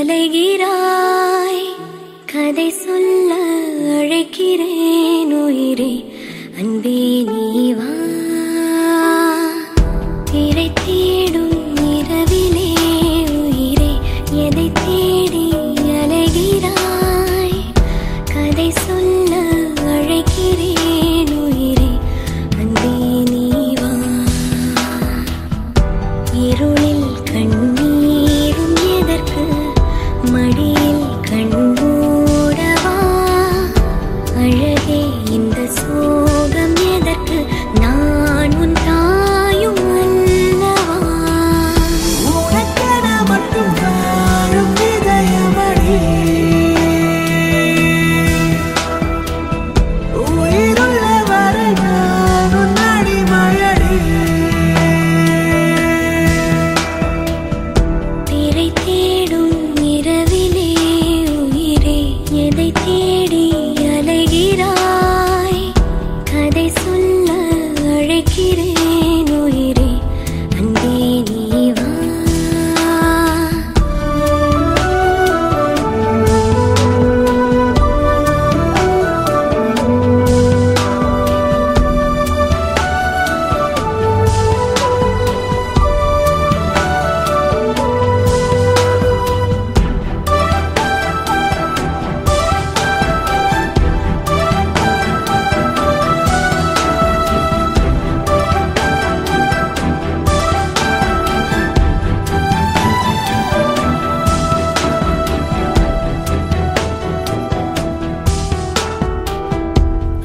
அலைகிறாய். கதை சொல்ல அழைக்கிறேன் உயிரே, அன்பே நீ வா. திரை தேடும் இரவிலே உயிரே, எதை தேடி அலைகிறாய். கதை சொல்ல அழைக்கிறேன் உயிரே, அன்பே நீ வா. இருளில் கண்ணீரும் எதற்கு, மடியில் கண்மூடவா. அழகே இந்த சோகம் எதற்கு, நான் உன் தாயும் அல்லவா. உனக்கென மட்டும் வாழும் இதயமடி, உயிருள்ள வரை நான் உன் அடிமையடி. திரை தேடும் இரவிலே உயிரே, எதை தேடி அலைகிறாய். கதை சொல்ல அழைக்கிறேன் உயிரே, அன்பே நீ வா.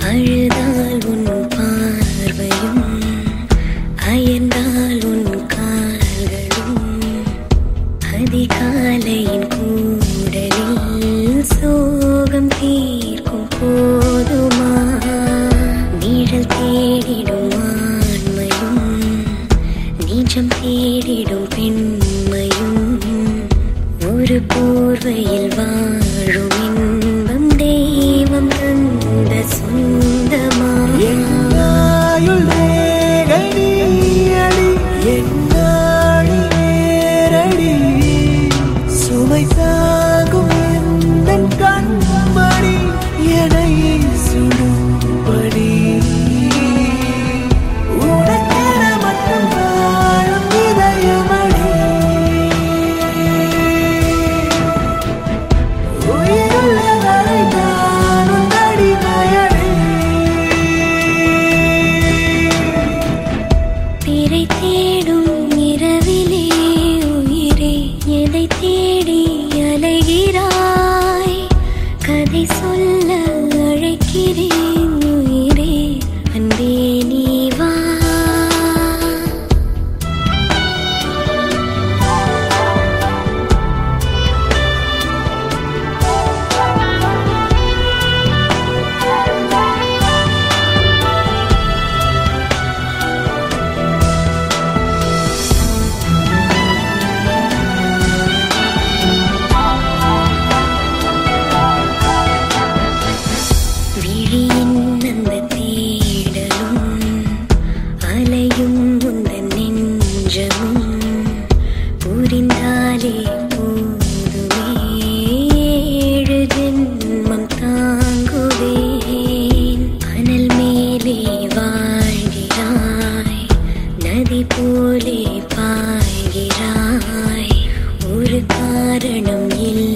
அழுதால் உன் பார்வையும், அயர்ந்தால் உன் கால்களும், அதிகாலையின் கூடலில் சோகம் தீர்க்கும் போதுமா. நிழல் தேடிடும் ஆண்மையும், நீச்சம் தேடிடும் பெண்மையும், ஒரு போர்வையில் வாழும் இன்பம் தெய்வம் தந்த சொந்தமா. என்னாயுள் ரேகை நீயடி, என்னாடி நேரடி, சுமை தாங்கும் எந்தன் கண்மணி, என்னை சுடும்படி. உனக்கென மட்டும் வாழும் இதயமடி, உயிருள்ள வரை நான் உன் அடிமையடி. திரை தேடும் இரவிலே உயிரே, எதை தேடி அலைகிறாய். கதை சொல்ல அழைக்கிறேன் உயிரே, அன்பே நீ வா. விழியின் அந்த தேடலும், அலையும் உந்தன் நெஞ்சமும், புரிந்தாலே போதுமே, 7 ஜென்மம் தாங்குவேன். அனல் மேலே வாழ்கிறாய், நதி போலே பாய்கிறாய், ஒரு காரணம் இல்லை